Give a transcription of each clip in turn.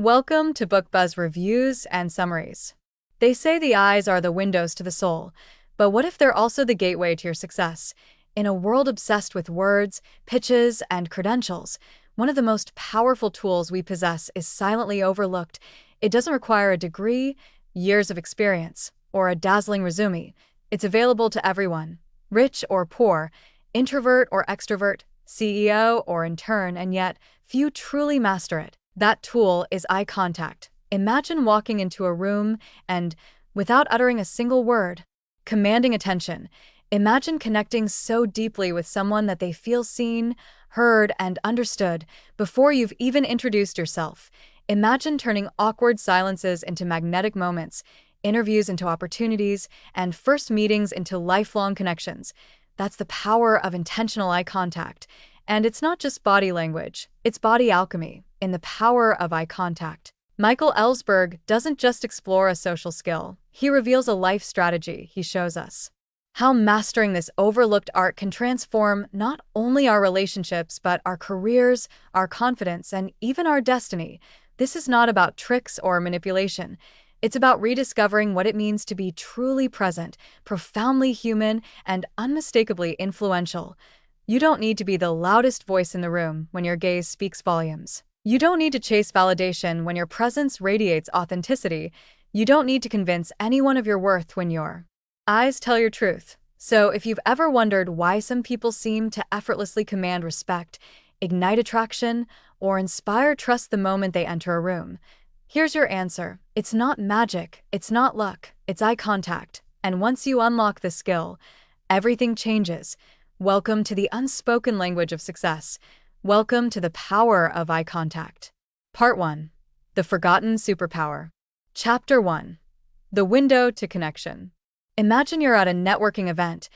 Welcome to Book Buzz Reviews and Summaries. They say the eyes are the windows to the soul, but what if they're also the gateway to your success? In a world obsessed with words, pitches, and credentials, one of the most powerful tools we possess is silently overlooked. It doesn't require a degree, years of experience, or a dazzling resume. It's available to everyone, rich or poor, introvert or extrovert, CEO or intern, and yet few truly master it. That tool is eye contact. Imagine walking into a room and, without uttering a single word, commanding attention. Imagine connecting so deeply with someone that they feel seen, heard, and understood before you've even introduced yourself. Imagine turning awkward silences into magnetic moments, interviews into opportunities, and first meetings into lifelong connections. That's the power of intentional eye contact. And it's not just body language, it's body alchemy in the power of eye contact. Michael Ellsberg doesn't just explore a social skill, he reveals a life strategy. He shows us how mastering this overlooked art can transform not only our relationships, but our careers, our confidence, and even our destiny. This is not about tricks or manipulation. It's about rediscovering what it means to be truly present, profoundly human, and unmistakably influential. You don't need to be the loudest voice in the room when your gaze speaks volumes. You don't need to chase validation when your presence radiates authenticity. You don't need to convince anyone of your worth when your eyes tell your truth. So if you've ever wondered why some people seem to effortlessly command respect, ignite attraction, or inspire trust the moment they enter a room, here's your answer. It's not magic, it's not luck, it's eye contact. And once you unlock this skill, everything changes. Welcome to the unspoken language of success. Welcome to the power of eye contact. Part 1. The Forgotten Superpower. Chapter 1. The Window to Connection. Imagine you're at a networking event.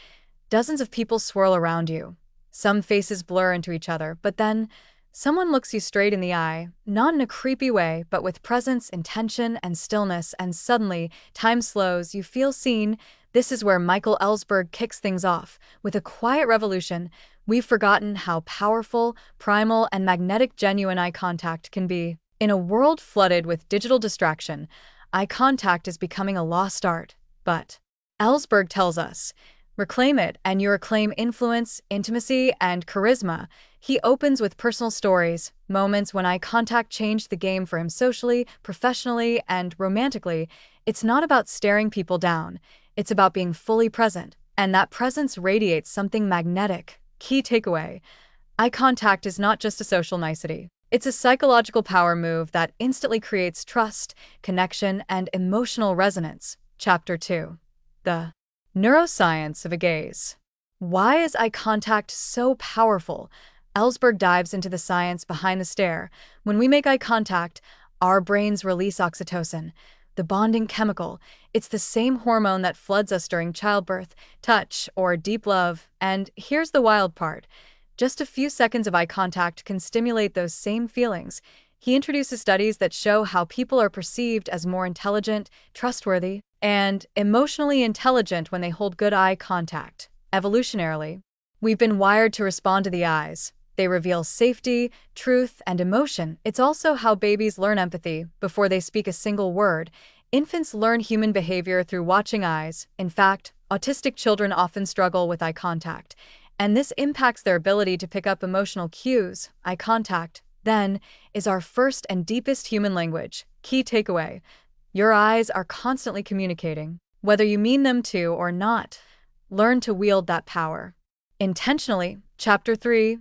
Dozens of people swirl around you. Some faces blur into each other, but then someone looks you straight in the eye, not in a creepy way, but with presence, intention, and stillness, and suddenly, time slows, you feel seen. This is where Michael Ellsberg kicks things off. With a quiet revolution, we've forgotten how powerful, primal, and magnetic genuine eye contact can be. In a world flooded with digital distraction, eye contact is becoming a lost art. But Ellsberg tells us, reclaim it and you reclaim influence, intimacy, and charisma. He opens with personal stories, moments when eye contact changed the game for him socially, professionally, and romantically. It's not about staring people down. It's about being fully present, and that presence radiates something magnetic. Key takeaway: eye contact is not just a social nicety. It's a psychological power move that instantly creates trust, connection, and emotional resonance. Chapter 2. The Neuroscience of a Gaze. Why is eye contact so powerful? Ellsberg dives into the science behind the stare. When we make eye contact, our brains release oxytocin, the bonding chemical. It's the same hormone that floods us during childbirth, touch, or deep love. And here's the wild part. Just a few seconds of eye contact can stimulate those same feelings. He introduces studies that show how people are perceived as more intelligent, trustworthy, and emotionally intelligent when they hold good eye contact. Evolutionarily, we've been wired to respond to the eyes. They reveal safety, truth, and emotion. It's also how babies learn empathy before they speak a single word. Infants learn human behavior through watching eyes. In fact, autistic children often struggle with eye contact, and this impacts their ability to pick up emotional cues. Eye contact, then, is our first and deepest human language. Key takeaway: your eyes are constantly communicating, whether you mean them to or not. Learn to wield that power intentionally. Chapter 3.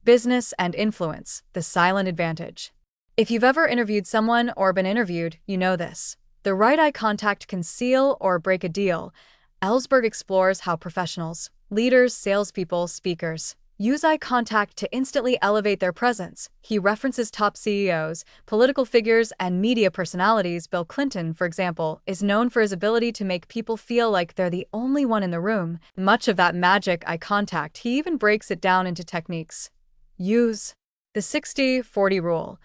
Business and Influence, the Silent Advantage. If you've ever interviewed someone or been interviewed, you know this. The right eye contact can seal or break a deal. Ellsberg explores how professionals, leaders, salespeople, speakers, use eye contact to instantly elevate their presence. He references top CEOs, political figures, and media personalities. Bill Clinton, for example, is known for his ability to make people feel like they're the only one in the room. Much of that magic eye contact, he even breaks it down into techniques. Use the 60-40 rule.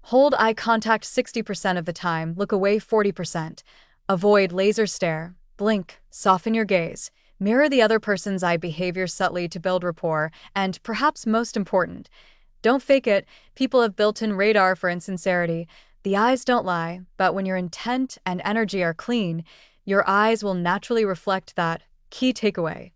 Hold eye contact 60% of the time, look away 40%. Avoid laser stare, blink, soften your gaze. Mirror the other person's eye behavior subtly to build rapport, and perhaps most important, don't fake it. People have built-in radar for insincerity. The eyes don't lie, but when your intent and energy are clean, your eyes will naturally reflect that. Key takeaway.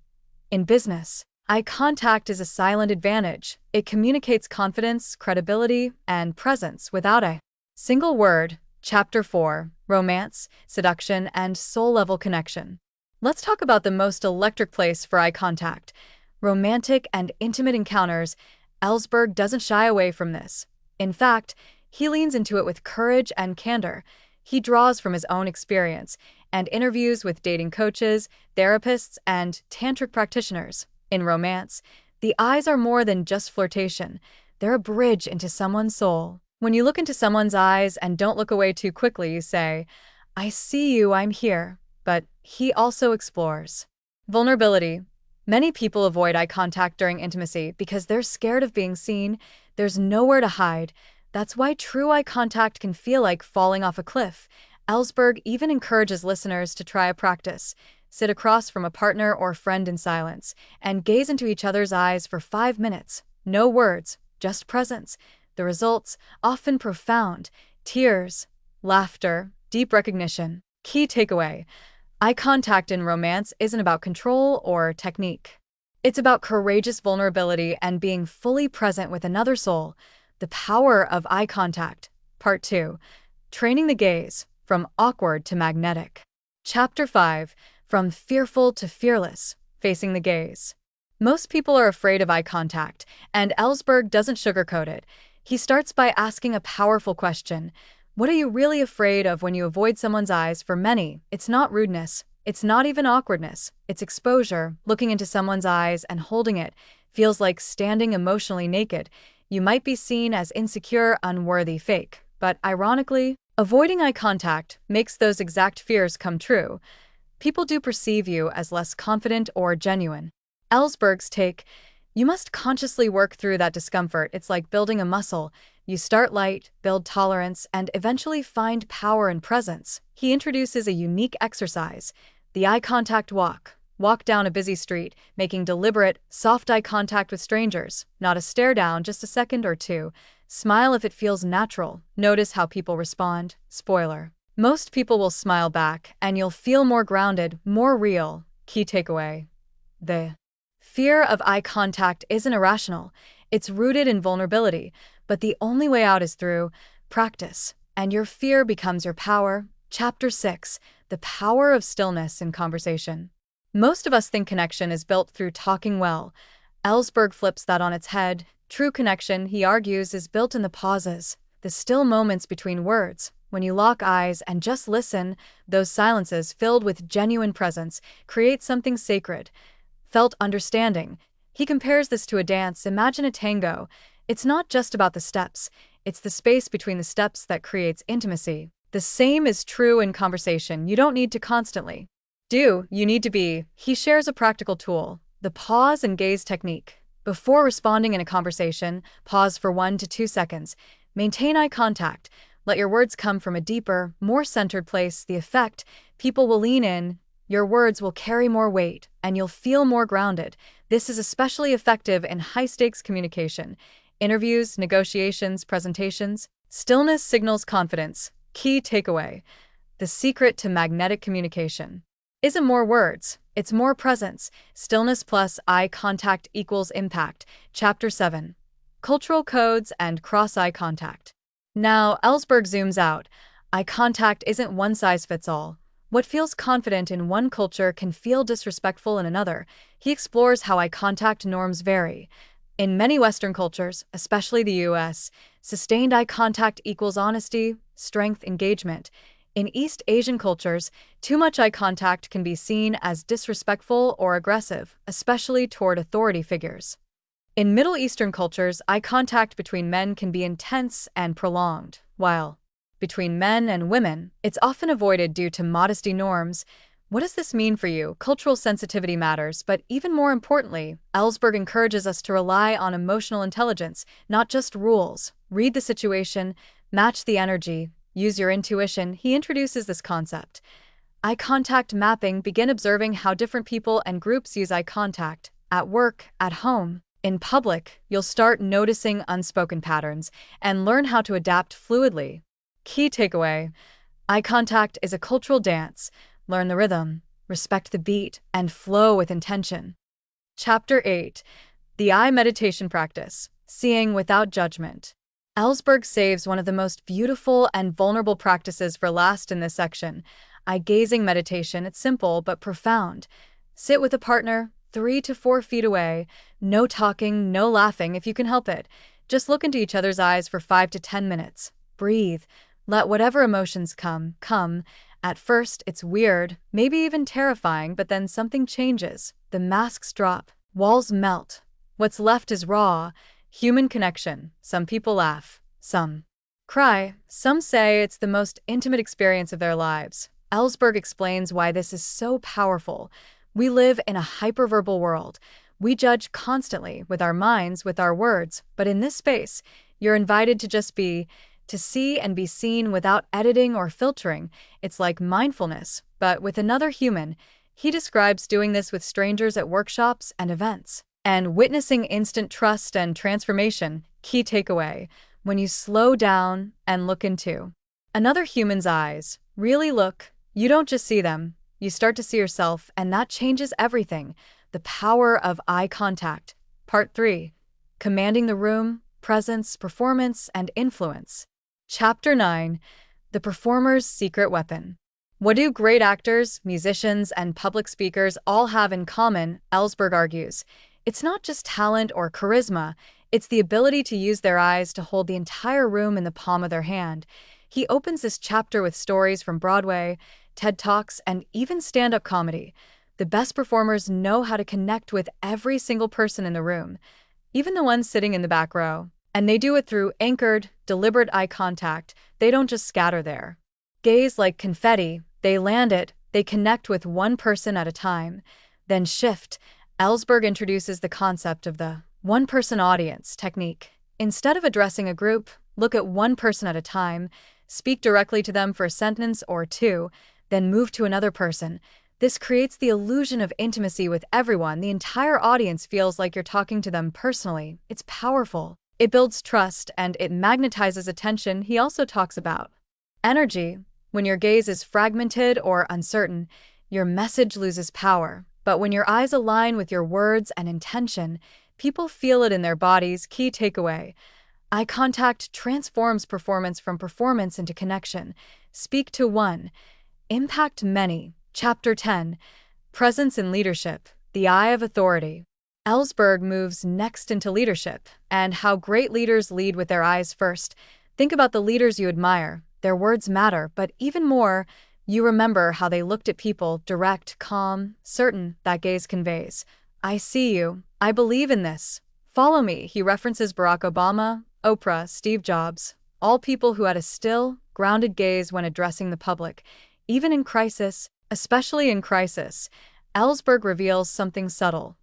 In business, eye contact is a silent advantage. It communicates confidence, credibility, and presence without a single word. Chapter 4: Romance, Seduction, and Soul-Level Connection. Let's talk about the most electric place for eye contact: romantic and intimate encounters. Ellsberg doesn't shy away from this. In fact, he leans into it with courage and candor. He draws from his own experience and interviews with dating coaches, therapists, and tantric practitioners. In romance, the eyes are more than just flirtation. They're a bridge into someone's soul. When you look into someone's eyes and don't look away too quickly, you say, "I see you, I'm here." But he also explores vulnerability. Many people avoid eye contact during intimacy because they're scared of being seen. There's nowhere to hide. That's why true eye contact can feel like falling off a cliff. Ellsberg even encourages listeners to try a practice. Sit across from a partner or friend in silence and gaze into each other's eyes for 5 minutes. No words, just presence. The results, often profound: tears, laughter, deep recognition. Key takeaway: eye contact in romance isn't about control or technique. It's about courageous vulnerability and being fully present with another soul. The power of eye contact. Part 2: Training the gaze, from awkward to magnetic. Chapter 5: From fearful to fearless, facing the gaze. Most people are afraid of eye contact, and Ellsberg doesn't sugarcoat it. He starts by asking a powerful question: what are you really afraid of when you avoid someone's eyes? For many, it's not rudeness. It's not even awkwardness. It's exposure. Looking into someone's eyes and holding it feels like standing emotionally naked. You might be seen as insecure, unworthy, fake. But ironically, avoiding eye contact makes those exact fears come true. People do perceive you as less confident or genuine. Ellsberg's take: you must consciously work through that discomfort. It's like building a muscle. You start light, build tolerance, and eventually find power and presence. He introduces a unique exercise: the eye contact walk. Walk down a busy street, making deliberate, soft eye contact with strangers. Not a stare down, just a second or two. Smile if it feels natural. Notice how people respond. Spoiler: most people will smile back, and you'll feel more grounded, more real. Key takeaway: the fear of eye contact isn't irrational. It's rooted in vulnerability, but the only way out is through practice, and your fear becomes your power. Chapter 6: The Power of Stillness in Conversation. Most of us think connection is built through talking well. Ellsberg flips that on its head. True connection, he argues, is built in the pauses, the still moments between words. When you lock eyes and just listen, those silences filled with genuine presence create something sacred. Felt understanding. He compares this to a dance. Imagine a tango. It's not just about the steps. It's the space between the steps that creates intimacy. The same is true in conversation. You don't need to constantly you need to be. He shares a practical tool: the pause and gaze technique. Before responding in a conversation, pause for 1 to 2 seconds. Maintain eye contact. Let your words come from a deeper, more centered place. The effect: people will lean in, your words will carry more weight, and you'll feel more grounded. This is especially effective in high-stakes communication: interviews, negotiations, presentations. Stillness signals confidence. Key takeaway: the secret to magnetic communication isn't more words, it's more presence. Stillness plus eye contact equals impact. Chapter 7: Cultural Codes and Cross-Eye Contact. Now, Ellsberg zooms out. Eye contact isn't one size fits all. What feels confident in one culture can feel disrespectful in another. He explores how eye contact norms vary. In many Western cultures, especially the US, sustained eye contact equals honesty, strength, engagement. In East Asian cultures, too much eye contact can be seen as disrespectful or aggressive, especially toward authority figures. In Middle Eastern cultures, eye contact between men can be intense and prolonged, while between men and women, it's often avoided due to modesty norms. What does this mean for you? Cultural sensitivity matters, but even more importantly, Ellsberg encourages us to rely on emotional intelligence, not just rules. Read the situation, match the energy, use your intuition. He introduces this concept: eye contact mapping. Begin observing how different people and groups use eye contact. At work, at home, in public, you'll start noticing unspoken patterns and learn how to adapt fluidly. Key takeaway: eye contact is a cultural dance. Learn the rhythm, respect the beat, and flow with intention. Chapter 8: The Eye Meditation Practice, Seeing Without Judgment. Ellsberg saves one of the most beautiful and vulnerable practices for last in this section. Eye gazing meditation. It's simple but profound. Sit with a partner 3 to 4 feet away. No talking, no laughing if you can help it. Just look into each other's eyes for 5 to 10 minutes. Breathe. Let whatever emotions come. At first, it's weird, maybe even terrifying, but then something changes. The masks drop. Walls melt. What's left is raw, human connection. Some people laugh. Some cry. Some say it's the most intimate experience of their lives. Ellsberg explains why this is so powerful. We live in a hyperverbal world. We judge constantly with our minds, with our words, but in this space, you're invited to just be, to see and be seen without editing or filtering. It's like mindfulness, but with another human. He describes doing this with strangers at workshops and events, and witnessing instant trust and transformation. Key takeaway: when you slow down and look into another human's eyes, really look, you don't just see them, you start to see yourself, and that changes everything. The power of eye contact. Part 3: Commanding the Room, Presence, Performance, and Influence. Chapter 9: The Performer's Secret Weapon. What do great actors, musicians, and public speakers all have in common? Ellsberg argues. It's not just talent or charisma, it's the ability to use their eyes to hold the entire room in the palm of their hand. He opens this chapter with stories from Broadway, TED Talks, and even stand-up comedy. The best performers know how to connect with every single person in the room, even the ones sitting in the back row. And they do it through anchored, deliberate eye contact. They don't just scatter their gaze like confetti, they land it, they connect with one person at a time, then shift. Ellsberg introduces the concept of the one-person audience technique. Instead of addressing a group, look at one person at a time, speak directly to them for a sentence or two, then move to another person. This creates the illusion of intimacy with everyone. The entire audience feels like you're talking to them personally. It's powerful. It builds trust and it magnetizes attention. He also talks about energy. When your gaze is fragmented or uncertain, your message loses power. But when your eyes align with your words and intention, people feel it in their bodies. Key takeaway: eye contact transforms performance from performance into connection. Speak to one, impact many. Chapter 10: Presence in Leadership, the Eye of Authority. Ellsberg moves next into leadership and how great leaders lead with their eyes first. Think about the leaders you admire. Their words matter, but even more, you remember how they looked at people, direct, calm, certain. That gaze conveys, I see you, I believe in this, follow me. He references Barack Obama, Oprah, Steve Jobs, all people who had a still, grounded gaze when addressing the public. Even in crisis, especially in crisis, Ellsberg reveals something subtle.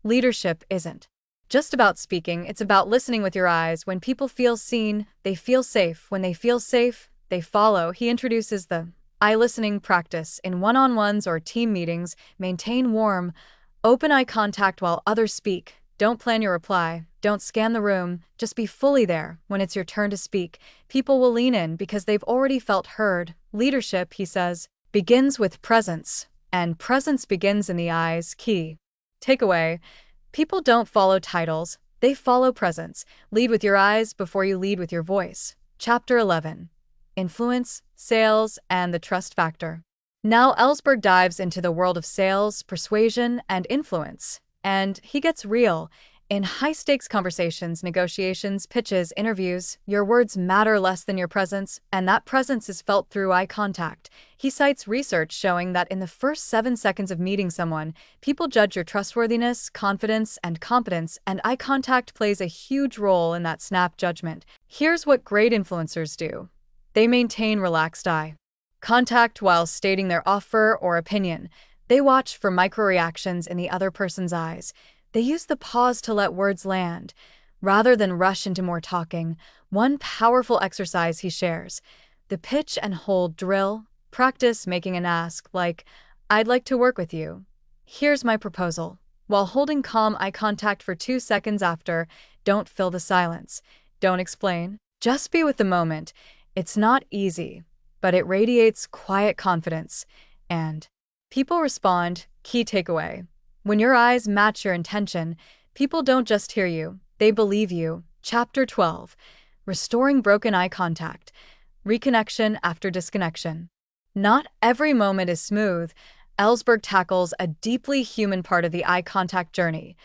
Leadership isn't just about speaking, it's about listening with your eyes. When people feel seen, they feel safe. When they feel safe, they follow. He introduces the eye listening practice in one-on-ones or team meetings. Maintain warm, open eye contact while others speak. Don't plan your reply. Don't scan the room. Just be fully there. When it's your turn to speak, people will lean in because they've already felt heard. Leadership, he says, begins with presence, and presence begins in the eyes. Key takeaway: people don't follow titles, they follow presence. Lead with your eyes before you lead with your voice. Chapter 11: Influence, Sales, and the Trust Factor. Now Ellsberg dives into the world of sales, persuasion, and influence. And he gets real. In high-stakes conversations, negotiations, pitches, interviews, your words matter less than your presence, and that presence is felt through eye contact. He cites research showing that in the first 7 seconds of meeting someone, people judge your trustworthiness, confidence, and competence, and eye contact plays a huge role in that snap judgment. Here's what great influencers do. They maintain relaxed eye contact while stating their offer or opinion. They watch for micro-reactions in the other person's eyes. They use the pause to let words land, rather than rush into more talking. One powerful exercise he shares: the pitch and hold drill. Practice making an ask like, I'd like to work with you. Here's my proposal. While holding calm eye contact for 2 seconds after, don't fill the silence. Don't explain. Just be with the moment. It's not easy, but it radiates quiet confidence. And people respond. Key takeaway. When your eyes match your intention, people don't just hear you, they believe you. Chapter 12. Restoring broken eye contact. Reconnection after disconnection. Not every moment is smooth. Ellsberg tackles a deeply human part of the eye contact journey.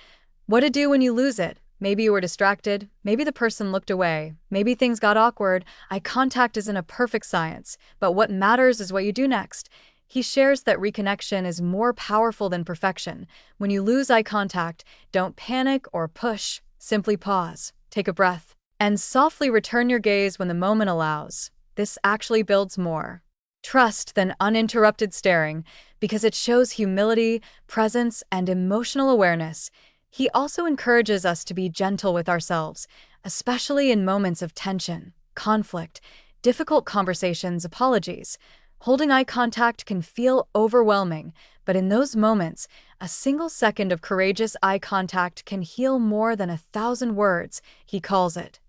What to do when you lose it? Maybe you were distracted, maybe the person looked away, maybe things got awkward. Eye contact isn't a perfect science, but what matters is what you do next. He shares that reconnection is more powerful than perfection. When you lose eye contact, don't panic or push. Simply pause, take a breath, and softly return your gaze when the moment allows. This actually builds more trust than uninterrupted staring because it shows humility, presence, and emotional awareness. He also encourages us to be gentle with ourselves, especially in moments of tension, conflict, difficult conversations, apologies. Holding eye contact can feel overwhelming, but in those moments, a single second of courageous eye contact can heal more than 1,000 words, he calls it.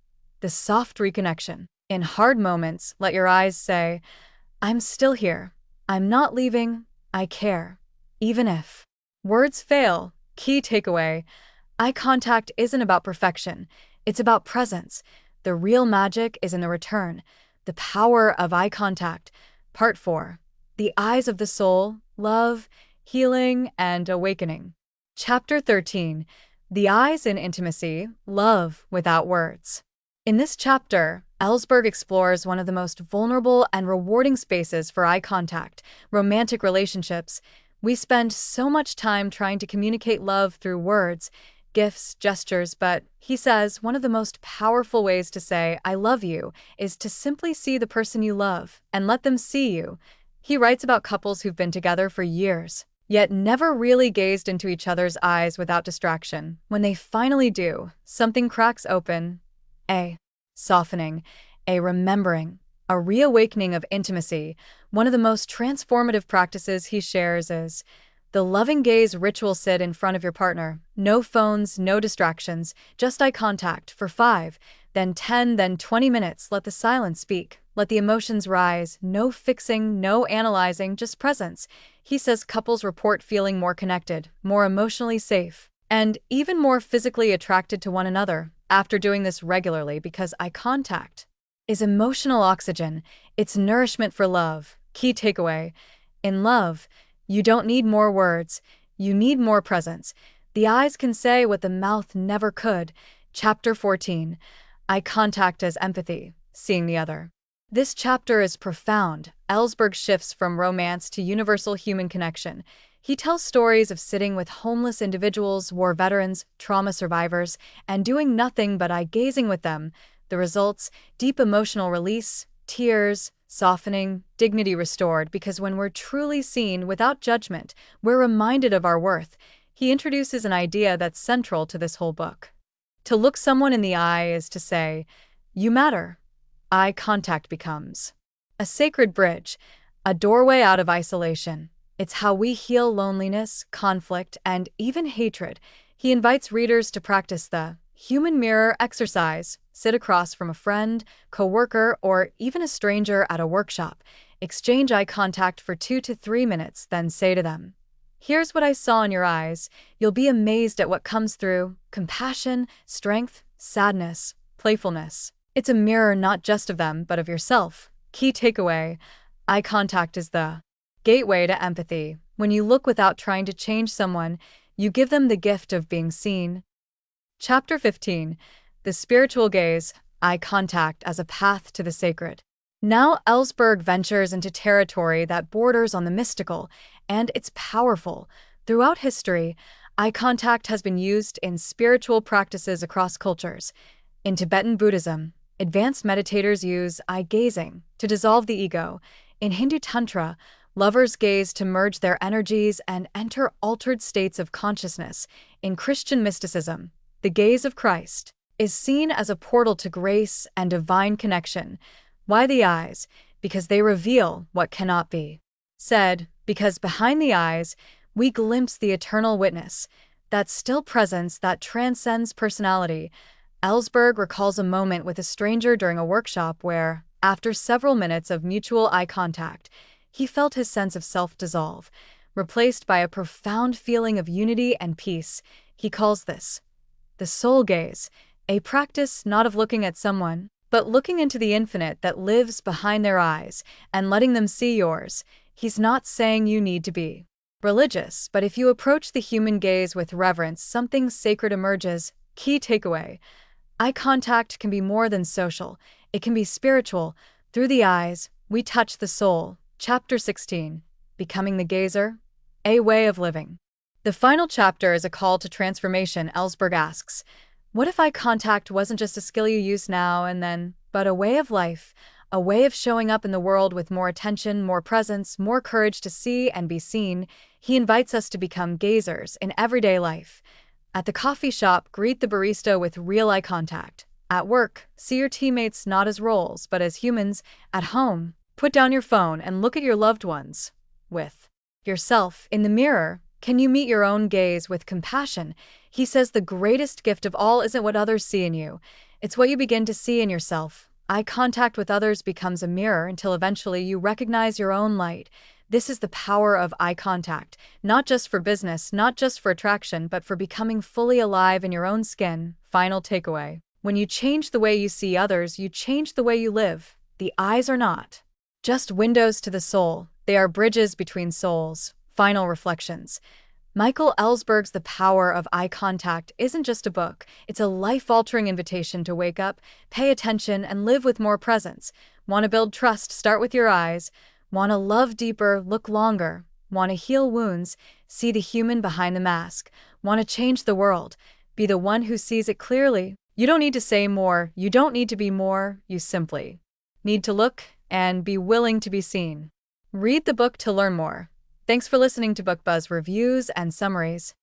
The soft reconnection. In hard moments, let your eyes say, I'm still here. I'm not leaving. I care. Even if words fail. Key takeaway. Eye contact isn't about perfection. It's about presence. The real magic is in the return. The power of eye contact. Part 4. The Eyes of the Soul, Love, Healing, and Awakening. Chapter 13. The Eyes in Intimacy, Love Without Words. In this chapter, Ellsberg explores one of the most vulnerable and rewarding spaces for eye contact, romantic relationships. We spend so much time trying to communicate love through words, gifts, gestures, but he says one of the most powerful ways to say, I love you, is to simply see the person you love and let them see you. He writes about couples who've been together for years, yet never really gazed into each other's eyes without distraction. When they finally do, something cracks open. A softening, a remembering, a reawakening of intimacy. One of the most transformative practices he shares is the loving gaze ritual. Sit in front of your partner. No phones, no distractions, just eye contact for 5, then 10, then 20 minutes. Let the silence speak. Let the emotions rise. No fixing, no analyzing, just presence. He says couples report feeling more connected, more emotionally safe, and even more physically attracted to one another after doing this regularly because eye contact is emotional oxygen. It's nourishment for love. Key takeaway. In love, you don't need more words. You need more presence. The eyes can say what the mouth never could. Chapter 14. Eye contact as empathy, seeing the other. This chapter is profound. Ellsberg shifts from romance to universal human connection. He tells stories of sitting with homeless individuals, war veterans, trauma survivors, and doing nothing but eye-gazing with them. The results: deep emotional release, tears, softening, dignity restored, because when we're truly seen without judgment, we're reminded of our worth. He introduces an idea that's central to this whole book. To look someone in the eye is to say, you matter. Eye contact becomes a sacred bridge, a doorway out of isolation. It's how we heal loneliness, conflict, and even hatred. He invites readers to practice the human mirror exercise. Sit across from a friend, coworker, or even a stranger at a workshop. Exchange eye contact for 2 to 3 minutes, then say to them, here's what I saw in your eyes. You'll be amazed at what comes through: compassion, strength, sadness, playfulness. It's a mirror not just of them, but of yourself. Key takeaway. Eye contact is the gateway to empathy. When you look without trying to change someone, you give them the gift of being seen. Chapter 15. The Spiritual Gaze, Eye Contact as a Path to the Sacred. Now Ellsberg ventures into territory that borders on the mystical, and it's powerful. Throughout history, eye contact has been used in spiritual practices across cultures. In Tibetan Buddhism, advanced meditators use eye-gazing to dissolve the ego. In Hindu Tantra, lovers gaze to merge their energies and enter altered states of consciousness. In Christian mysticism, the gaze of Christ is seen as a portal to grace and divine connection. Why the eyes? Because they reveal what cannot be said. Because behind the eyes, we glimpse the eternal witness, that still presence that transcends personality. Ellsberg recalls a moment with a stranger during a workshop where, After several minutes of mutual eye contact, he felt his sense of self dissolve, replaced by a profound feeling of unity and peace. He calls this the soul gaze, a practice not of looking at someone, but looking into the infinite that lives behind their eyes and letting them see yours. He's not saying you need to be religious, but if you approach the human gaze with reverence, something sacred emerges. Key takeaway: eye contact can be more than social, it can be spiritual. Through the eyes, we touch the soul. Chapter 16: Becoming the Gazer, a Way of Living. The final chapter is a call to transformation. Ellsberg asks, what if eye contact wasn't just a skill you use now and then, but a way of life, a way of showing up in the world with more attention, more presence, more courage to see and be seen? He invites us to become gazers in everyday life. At the coffee shop, greet the barista with real eye contact. At work, see your teammates not as roles, but as humans. At home, put down your phone and look at your loved ones with yourself. In the mirror, can you meet your own gaze with compassion? He says the greatest gift of all isn't what others see in you, it's what you begin to see in yourself. Eye contact with others becomes a mirror until eventually you recognize your own light. This is the power of eye contact, not just for business, not just for attraction, but for becoming fully alive in your own skin. Final takeaway: when you change the way you see others, you change the way you live. The eyes are not just windows to the soul, they are bridges between souls. Final reflections. Michael Ellsberg's The Power of Eye Contact isn't just a book, it's a life-altering invitation to wake up, pay attention, and live with more presence. Want to build trust? Start with your eyes. Want to love deeper? Look longer. Want to heal wounds? See the human behind the mask. Want to change the world? Be the one who sees it clearly. You don't need to say more, you don't need to be more, you simply need to look and be willing to be seen. Read the book to learn more. Thanks for listening to Book Buzz Reviews and Summaries.